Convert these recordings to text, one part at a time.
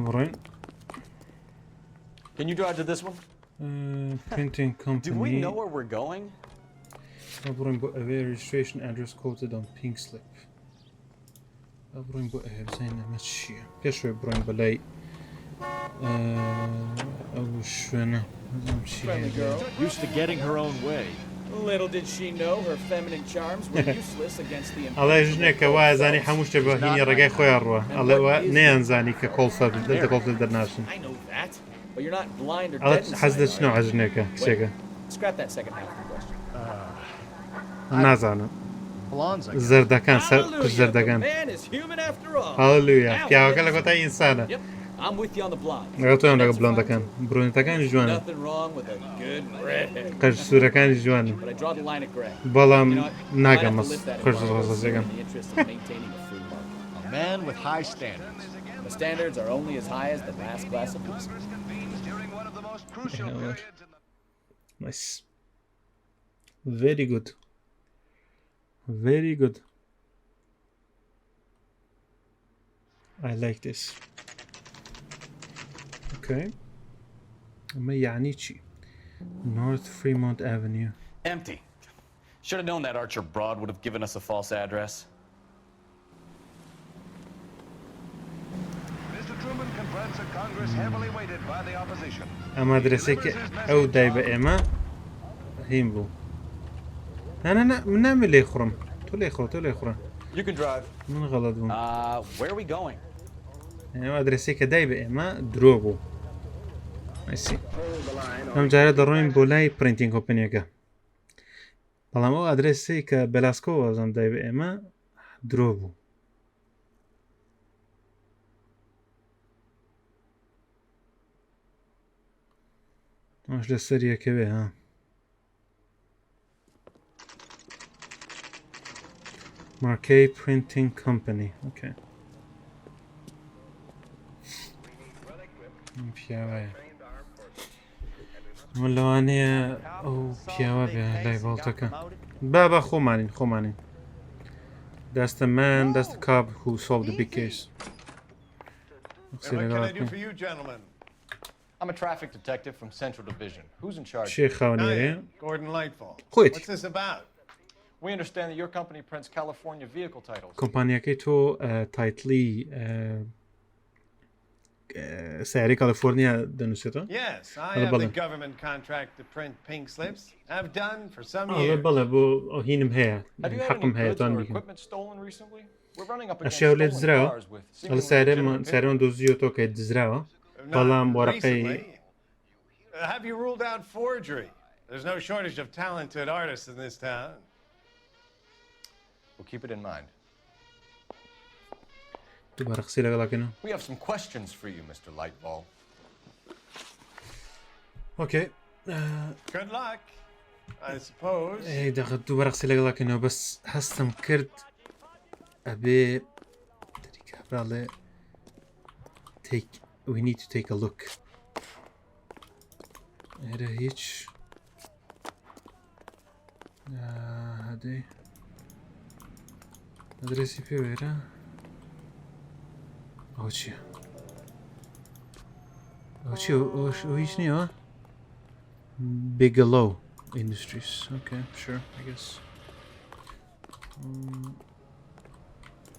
بڕۆین. Can you drive to this one? Printing company. Do we know where we're going? بڕۆین بۆ ئەوێ registration address quoted on pink slip. بڕۆین بۆ ئەوێ بزانین ئەمە چییە. پێشوێ بڕۆین بەلای ئەو شوێنە. Used to getting her own way. Little did she know her feminine charms were useless against the ئەڵێ ژنێکە وایە زانی هەموو شتێ بە هینی ڕێگای خۆیان ڕوە. ئەڵێ نەیانزانی کە کۆڵفەر دەرناشن. I know that, but you're not blind or ئەڵێ dead. حەز دەچنەوە ژنێکە کچێکە. Scrap that second half of the question. نازانم. Blondes, I guess. زەردەکان سەر زەردەکان. Man is human after all. هەڵلویا پیاوەکە لە کۆتای ئینسانە. Yep, I'm with you on the blonde. لەگەڵ لەگە بڵۆندەکان برۆنێتەکانی جوانە. Nothing wrong with a good redhead. قەش سوورەکانی جوانن. But I draw the line at gray. بەڵام You know what? I might ناگەم have to lift that خۆش embargo ڕازەکەم. in the interest of maintaining a free market. A man with high standards. The standards are only as high as the last glass of whiskey. Nice. Very good. Very good. I like this. Okay. ما يعني شي. North Fremont Avenue. Empty. Should have known that Archer broad would have given us a false address. Mr. Truman confronts a Congress heavily weighted by the opposition. أما أدرسك أو دايبة إما هيمبو. أنا من اللي يخرم. تولي يخرم. You can drive. من غلط بون. Where are we going? يعني أدرسك دايبة إما دروبو. I see. هم جاري دروين بولاي printing company كا. بەڵام ئەو ئادرێسی کە بەلاسکۆ وەزم دای بە ئێمە درۆ بوو. ئەوش لە سەر یەکەوێ ها. Marquee Printing Company. Okay. پیاوەیە. من لەوانەیە ئەو پیاوە بێ لای باڵتەکە. با خۆمانین. That's the man, that's the cop who solved the big case. What can I do for you, gentlemen? I'm a traffic detective from Central Division. Who's in charge? شێ خاونێرەیە. Gordon Lightfall. خۆیت. What's this about? We understand that your company prints California vehicle titles. کۆمپانیەکەی تۆ تایتلی سیارەی کالیفۆرنیا دەنووسێتەوە؟ Yes, I have the government contract to print pink slips. I've done for some years. بەڵێ بۆ هینم هەیە. Have you had حەقم any هەیە goods تۆن or بیکەم. equipment stolen recently? We're running up against ئەشیاو لێ stolen دزراوە. cars with ئەڵە seemingly سیارەمان دۆزیۆتۆ کە دزراوە. بەڵام وەرەقەی Have you ruled out forgery? There's no shortage of talented artists in this town. We'll keep it in mind. دووبارە قسەی لەگەڵاکەنەوە. We have some questions for you, Mr. Lightball. Okay. Good luck, I suppose. دەخە دووبارە قسەی لەگەڵاکەنەوە بەس هەستم کرد ئەبێ تریکا بڕاڵێ we need to take a look. هێرە هیچ هەدەی ئەدرێسی پێ وێرە ئەو چییە؟ ئەو چی ئەو هیچ نییەوە؟ Bigelow Industries. Okay, sure, I guess.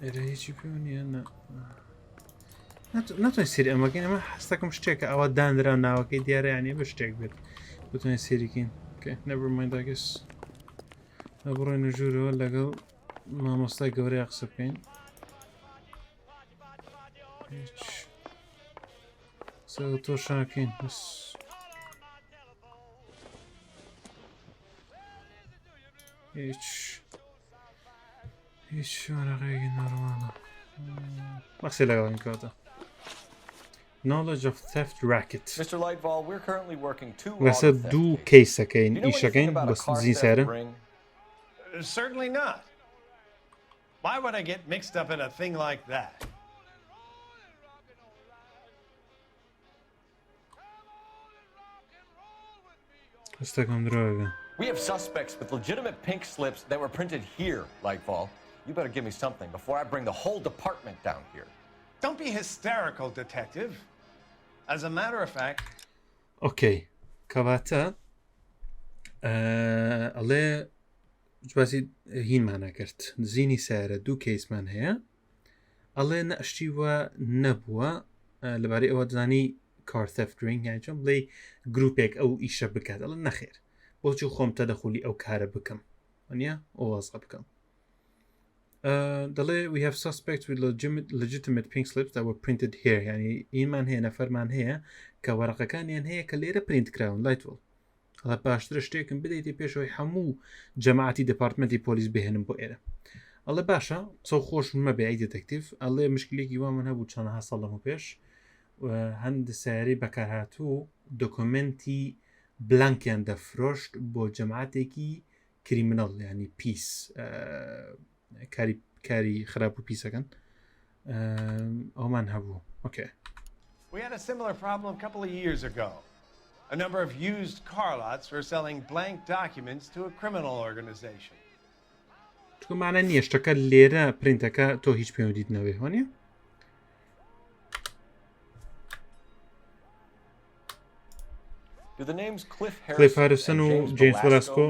ئێرە هیچی پێ نییە ناتوانین سێری ئەمەکەین ئەمە هەستەکەم شتێکە ئەوە دانرا ناوەکەی دیارەیانێ بە شتێک بێت بتوانین سێریکەین. Okay, never mind, I guess. بڕۆینە ژوورەوە لەگەڵ مامۆستای گەورەیە قسە بکەین. قسە تۆ شاکەین بەس هیچ وەرەقەیەکی نۆرماڵە. قسەی لەگەڵین کاتە. Knowledge of theft racket. Mr. Lightball, we're currently working two لەسەر دوو کەیسەکەین ئیشەکەین بەس زین سارە. Certainly not. Why would I get mixed up in a thing like that? هەستەکەم درۆگە. We have suspects with legitimate pink slips that were printed here, Lightfall. You better give me something before I bring the whole department down here. Don't be hysterical, detective. As a matter of fact... اوكي کەواتە ئەڵێ باسی هینمانە کرد زیینی سارە دوو کەیسمان هەیە ئەڵێ نەشتی وە نەبووە لەبارەی ئەوە دزانی کارتەفرینگ یان چۆن بڵێ گروپێک ئەو ئیشە بکات ئەڵێ نەخێر بۆچی خۆم تەدەخولی ئەو کارە بکەم وانە ئەو وازە بکەم دەڵێ we have suspects with legitimate pink slips that were printed here یعنی ئینمان هەیە نەفەرمان هەیە کە وەرەقەکانیان هەیە کە لێرە پرینت کراون لایتوڵ ئەڵە باشترە شتێکم بدەیتی پێشەوەی هەموو جەماعەتی دەپارتمەنتی پۆلیس بهێنم بۆ ئێرە ئەڵێ باشە چەو خۆش مەبێ ئەی دێتەکتیڤ ئەڵێ مشکلێکی وا من هەبوو چەندەها ساڵ لەمە پێش هەند سیاری بەکارهاتوو دۆکۆمنتی بلانکیان دەفرۆشت بۆ جەماعەتێکی کریمنەڵ ینی پیس کاری خراپ و پیسەکەن ئەومان هەبوو اوكي We had a similar problem a couple of years ago. A number of used car lots were selling blank documents to a criminal organization. تو معنی نییە شتەکە لێرە پرینتەکە تۆ هیچ پێوەدیت نەوێ وانە Do the names Cliff Harrison و James Velasco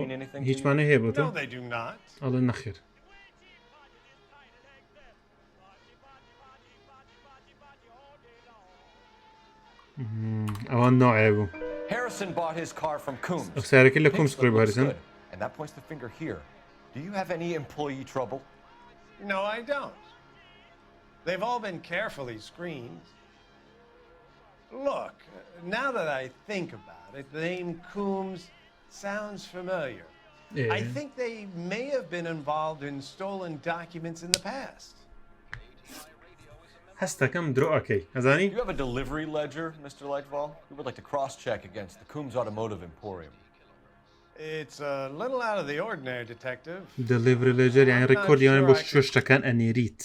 هیچمانە هەیە بۆ تۆ No, they do not. ئەڵێ نەخێر ئەوان نوعێ بوو Harrison bought his car from Coombs. سیارەکە لە Pink کومز slip کڕی بۆ looks هەریسن good. And that points the finger here. Do you have any employee trouble? No, I don't. They've all been carefully screened. Look, now that I think about it, the name Coombs sounds familiar. I think they may have been involved in stolen documents in the past. هەستەکەم درۆ ئەەکەی ئەزانی Do you have a delivery ledger, Mr. Lightval? We would like to cross-check against the Coombs Automotive Emporium. It's a little out of the ordinary, Detective. دلیڤری لێجەر یان ڕێکۆردیانە بۆ شتەکان ئەنێریت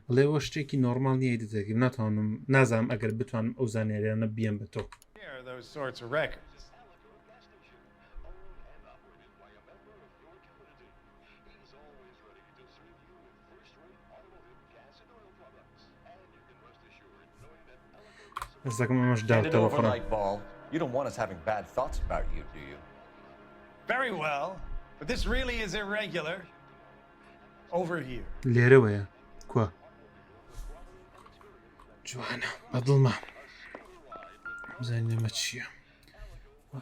بڵێ ئەوە شتێکی نۆرمال نیە دەتێکی ناتوانم نازانم ئەگەر بتوانم ئەو زانێریانە بیەم بە تۆ Here are those sorts of records. هەستەکەم ئەمەش Hand it over, داوتەوە Lightval. You don't want us having bad thoughts about you, do you? Very well, but this really is irregular. Over here. لێرەوەیە کووە جوانە بەدڵمە بزانین ئەمە چییە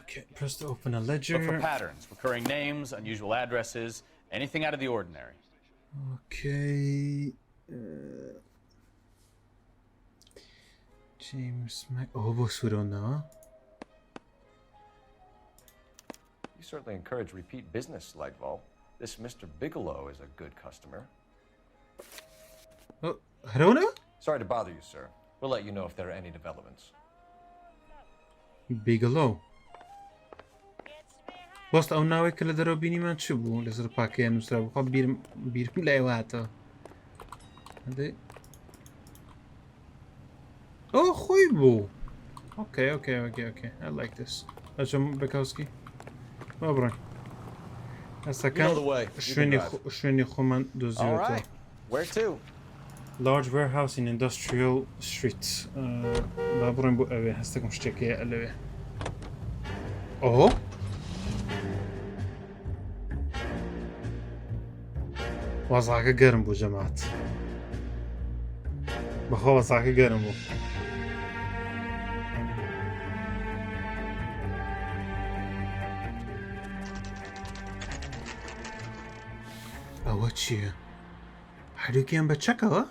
Okay, press to open a ledger. Look for patterns, recurring names, unusual addresses, anything out of the ordinary. Okay. James Mac. Oh, بۆ سوورەوەنەوە. You certainly encourage repeat business, Lightval. This Mr. Bigelow is a good customer. Oh, هەرەوەنەوە؟ Sorry to bother you, sir. We'll let you know if there are any developments. Bigelow. وەست ئەو ناوەی کە لە دەرەوە بینیمان چ بوو لەسەر پاکەیان نووسرا بخوا بیرم لایواتەوە ئەو خۆی بوو Okay. I like this. ئەچم بەکاوسکی با بڕۆین هەستەکەم شوێنی خۆمان دۆزیوەتەوە Where to? Large warehouse in Industrial Street. با بڕۆین بۆ ئەوێ هەستەکەم شتێکەیە لەوێ ئۆ وەزاکە گەرم بوو جەماعەت بەخوا وەزاکە گەرم بوو ئەوە چییە؟ هەردووکیان بە چەکەوە؟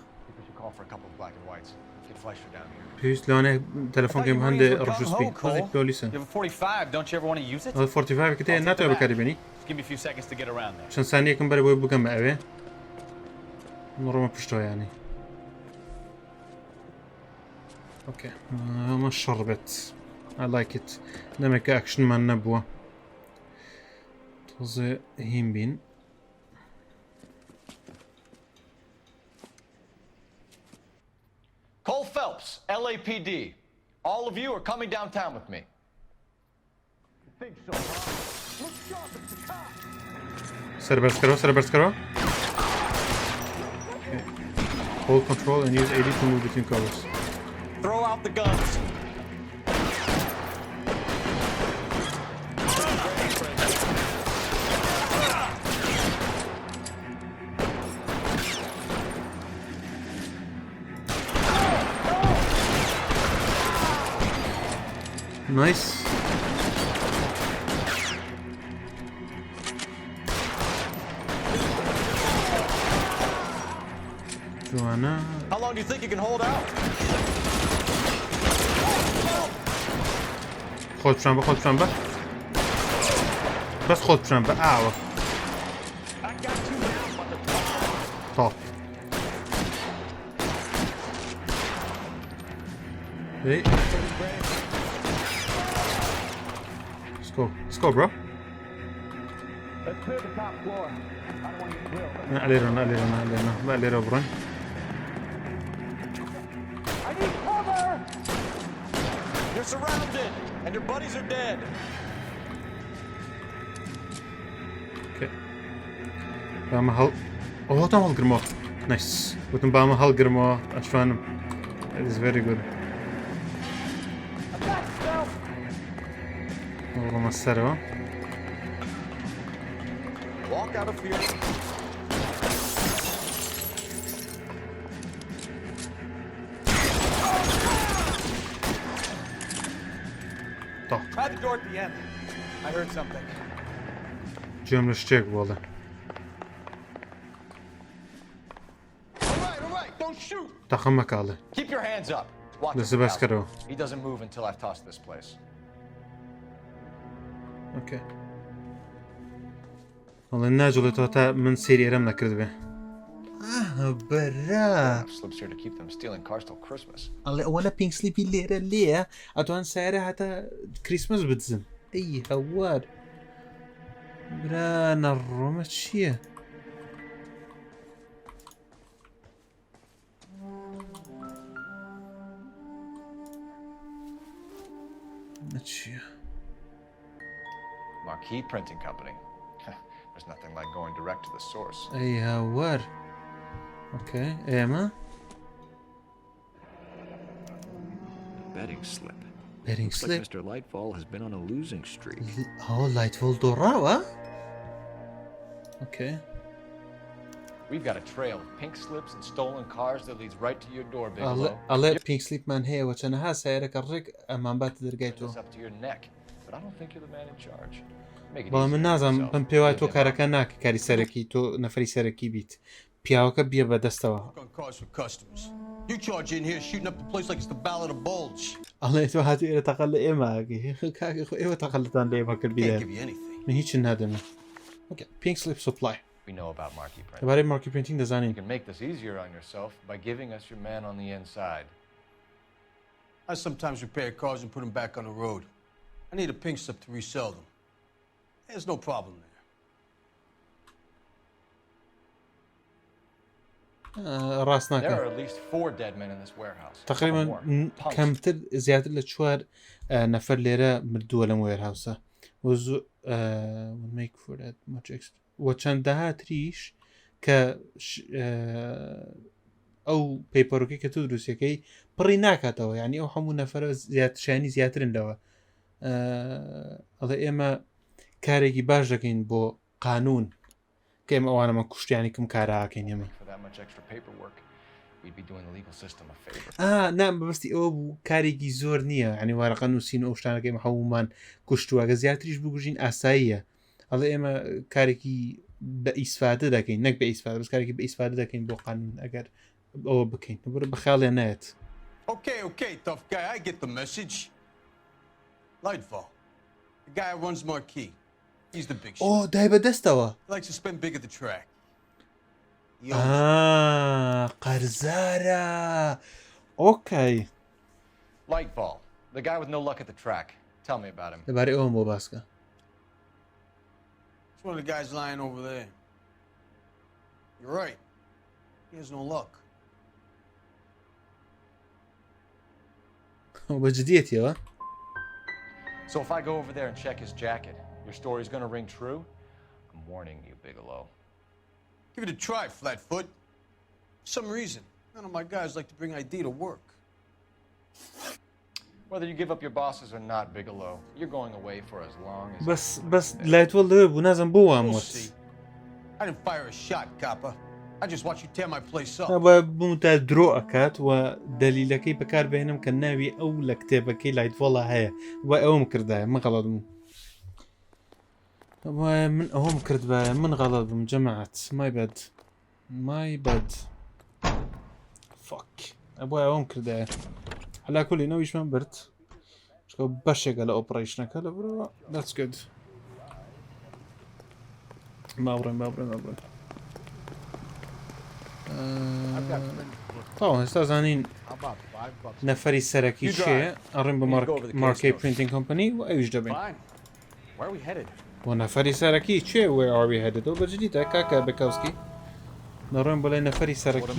پێویست لەوانێ تەلەفۆنکەم هەندێ ڕژوسپی پۆلیسن 45 کە تەیە ناتوانێت بەکاری چەند سانیەکەم بەرە بۆی بگەم بە ئەوێ ڕۆمە پشتۆیانی اوكي ما شربت I like it نەمێکە ئەکشنمان نەبووە تۆزێ هیم بین Cole Phelps, LAPD. All of you are coming downtown with me. سەربەرزکەرەوە Hold control and use AD to move between covers. Throw out the guns. Nice. Joanna. How long do you think you can hold out? خود بشنبه خود بشنبه بس خود بشنبه اوه طب hey let's go bro علينا برون You're surrounded, and your buddies are dead. Okay. Bama hal. Oh, tam halgırma. Nice. Bütün bama halgırma. Aşvanım. That is very good. Oh, masarı. Walk out of here. Try the door at the end. I heard something. Cümle şişek bu oldu. All right, don't shoot. Takım kaldı. Keep your hands up. Watch Nasıl his başkarı o? mouth. He doesn't move until I've tossed this place. Okay. والله الناجل توتا من سيري رمنا كذبه. برا. Slips here to keep them stealing cars till Christmas. الله وانا بينك سليبي ليه اتوان سعره حتى كريسماس بتزم اي هوار برا نروم شيء نشيء Marquee printing company. There's nothing like going direct to the source. اي هوار اوكي ايما Betting slip. betting Looks slip like Mr. Lightfall has been on a losing streak. oh lightfall دوراوا okay We've got a trail of pink slips and stolen cars that leads right to your door, Bigelow. الله pink slip man هي وشنها سيرك الرق امام بات درجيتو It's up to your neck, but I don't think you're the man in charge. Make it با easy من on نازم yourself. بم پیوای Give تو him up. کارەکە ناکە کاری سەرەکی تۆ نەفەری سەرەکی بیت پیاوەکە بیە بەدەستەوە On cars for customers. You charge in here shooting up the place like it's the Ballad of Bulge. ئەڵێ تۆ هاتی ئێرە تەقەل لە ئێمە کاکە خۆ ئێوە تەقەلتان لە ئێمە کرد Can't بیدە give you anything. من هیچ نادەمە پینک سلیپ سوپلای We know about marquee printing. دەبارەی مارکی پرینتینگ You دەزانین can make this easier on yourself by giving us your man on the inside. I sometimes repair cars and put them back on the road. I need a pink slip to resell them. There's no problem there. ڕاست There are ناکە at least 4 dead men in this warehouse. تقریبا Or more. Punks. کەمتر زیاتر لە 4 نەفەر لێرە مردووە لەم وێرهاوسە وە چەندەها تریش کە ئەو پەیپەرۆکەی کە تو دروستەکەی پڕی ناکاتەوە یعنی ئەو هەموو نەفەرە زیاترشانی زیاترندەوە ئەڵێ ئێمە کارێکی باش دەکەین بۆ قانون کە ئێمە ئەوانەمە کوشتیانی کەم کاراکەین ئێمە For that much extra paperwork, we'd be doing the legal system a favor. نام بەبستی ئەوە بوو کارێکی زۆر نییە ینی وارەقە نووسین ئەو شتانەکە ئێمە هەمومان کوشتووە گە زیاتریش بگوژین ئاساییە ئەڵێ ئێمە کارێکی بە ئیسفادە دەکەین نەک بە ئیسفادە بەس کارێکی بە ئیسفادە دەکەین بۆ قانون ئەگەر ئەوە بکەین بڕ بەخیاڵێ نایەت Okay, tough guy. I get the message. Lightfall. The guy who runs Marquee. He's the big shot. ئۆ دای بەدەستەوە He likes to spend big at the track. He owns قەرزارە ئۆکەی Lightfall, the guy with no luck at the track. Tell me about him. دەبارەی ئەوم بۆ باسکە It's one of the guys lying over there. You're right. He has no luck. بەجددیەتیەوە So if I go over there and check his jacket, your story's gonna ring true? I'm warning you, Bigelow. Give it a try, Flatfoot. For some reason, None of my guys like to bring ID to work. Whether you give up your bosses or not, Bigelow, you're going away for as long as... بس لایت وەڵ دەوێ بوو نازم بۆ وام We'll وت see. I didn't fire a shot, copper. I just watched you tear my place up. بە بووم تا درۆ ئەکات و دەلیلەکەی بەکار بهێنم کە ناوی ئەو لە کتێبەکەی لایت وەڵە هەیە و ئەوم کردایە من غەڵەت بووم من ئەوم کردبایە من غەڵەت بووم جەماعەت مای بەد فەک ئەبووە ئەوم کردایە هەلا کولی نەویشمان برد بەشێکە لە ئۆپڕیشنەکە لە برەوە that's good باڵێن هێستا زانین نەفەری سەرەکی چێ ئەڕێن بە مارکەی پرینتینگ کۆمپەنی و ئەویش دەبین بۆ نەفەری سەرەکی چێ وێ ئاوی هەدەتەوە بەجدیتە کاکە بەکەوسکی دەڕێن بۆ لای نەفەری سەرەکی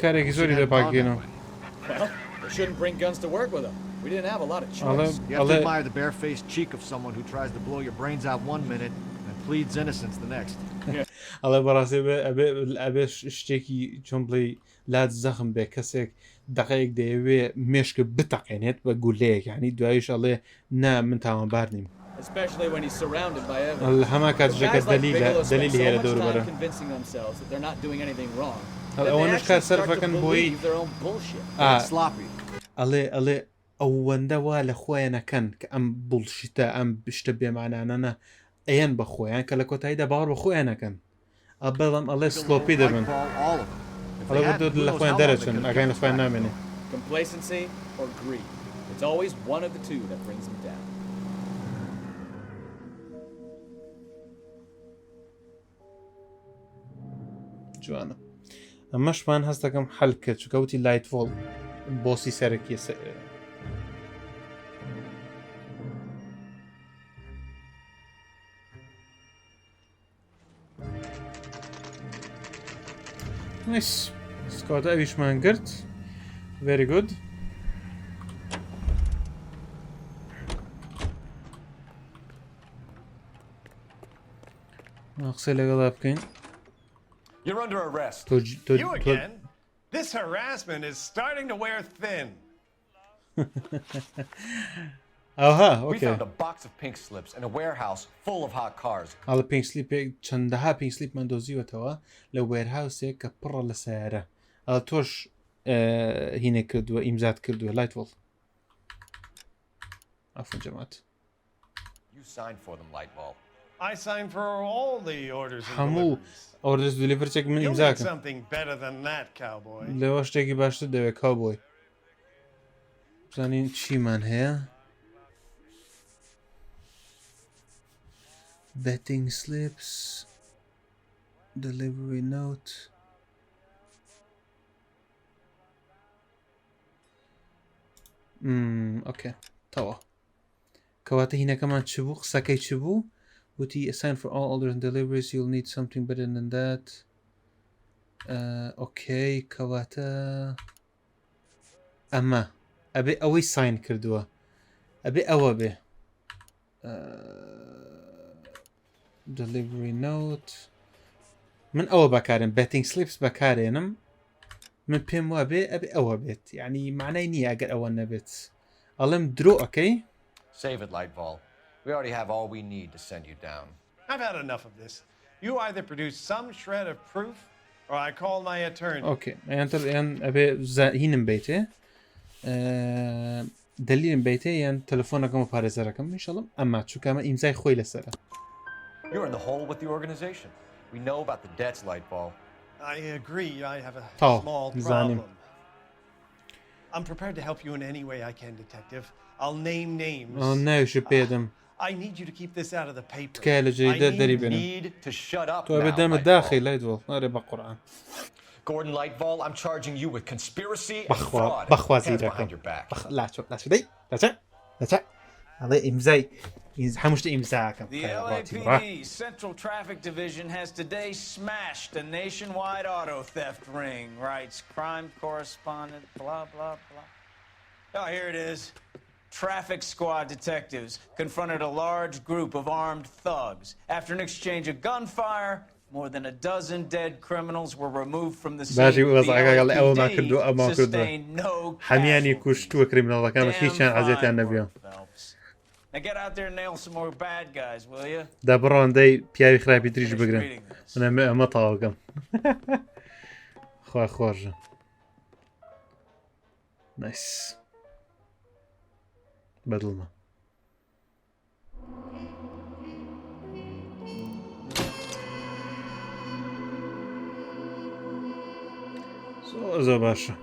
کارێکی زۆری لێ پاکێنەوە They shouldn't bring guns to work with them. We didn't have a lot of choice. You have to admire the barefaced cheek of someone who tries to blow your brains out one minute and pleads innocence the next. ئەڵێ بەڕاستی ئەبێ شتێکی چۆن بڵێ لات زەخم بێ کەسێک دەقەیەک دەیەوێ مێشکە بتەقێنێت بە گولەیەک یعنی دوایش ئەڵێ نا من تاوانبار نیم Especially when he's surrounded by evidence. هەما کاتژەکە دەلیلی هەیە لە دەوروبەرە convincing themselves that they're not doing anything wrong. ئەوەنش کات سەرفەکەن بۆی ئەڵێ ئەوەندە وا لە خۆیانەکەن کە ئەم بڵشتە ئەم شتە بێمانانەنە ئەیان بە خۆیان کە لە کۆتاییدا باوەڕ بە خۆیانەکەن بەڵام ئەڵێ سلۆپی دەبن ئەڵێ لە خۆیان دەرەچن ئەگەن لە خۆیان نامێنێ Complacency or greed. It's always one of the two that brings them down. جوانە ئەمەشمان هەست دەکەم حەل کرد چکەوتی لایت فۆڵ بۆسی سەرەکی سکاتە ئەویشمان کرد very good قسەی لەگەڵا بکەین You're under arrest. You again? This harassment is starting to wear thin. We found a box of pink slips in a warehouse full of hot cars. ئەڵە پێنج سلیپێک چەندەها پێنج سلیپمان دۆزیوەتەوە لە وێرهاوسێک کە پڕە لە سیارە ئەڵە تۆش هینێ کردووە ئیمزات کردووە لایت وڵ ئەفن جەمات You signed for them, Lightball. I signed for all the orders and هەموو ئۆردەس دلیڤەرچێک من You'll need ئیمزاکەم something better than that, cowboy. لەوە شتێکی باشتر دەوێت کاوبۆی بزانین چیمان هەیە betting slips delivery note اوكي تەوا کەواتە هینەکەمان چ بوو قسەکەی چ بوو وتی assign for all orders and deliveries you'll need something better than that اوكي کەواتە ئەمە ئەبێ ئەوەی ساین کردووە ئەبێ ئەوە بێ delivery note من ئەوە بەکارم betting slips بەکارێنم من پێم وا بێ ئەبێ ئەوە بێت یعنی معنای نییە ئەگەر ئەوە نەبێت ئەڵێم درۆ ئەەکەی Save it, Lightball. We already have all we need to send you down. I've had enough of this. You either produce some shred of proof or I call my attorney. اوكي يعني ابي هينم بيتي دليل بيتي يعني تلفونكم وباريزركم ان شاء الله اما شو كما امزاي خوي لسرا You're in the hole with the organization. We know about the debts, Lightball. I agree. I have a small Zanim. problem. I'm prepared to help you in any way I can, Detective. I'll name names. Oh no, شو بيدم I need you to keep this out of the paper. تكاله جيدة دريبنا. Need to shut up تو أبدا الداخل لا يدول أري بقرآن. Gordon Lightball, I'm charging you with conspiracy and بخوا fraud. بخوازي Hands behind your back. لا شو لا شو دي لا شو هذا إمزاي حمشت إمزاكم. The LAPD Central Traffic Division has today smashed a nationwide auto theft ring, writes crime correspondent, blah, blah, blah. Oh, here it is. Traffic squad detectives confronted a large group of armed thugs. After an exchange of gunfire, More than a dozen dead criminals were removed from the scene. باجي The وەزعەکە لە ئەوە ما LAPD کردو ئەو ما کردو sustained no هەمیانی casualties. کوشتووە کریمینەڵەکان هیچیان عەزێتیان نەبیێ Now get out there and nail some more bad guys, will you? دا بڕۆندەی پیاوی خراپی تریش بگرن منە ئەمە تاواکەم خوا خۆشە نایس بەدڵمە زۆر باشە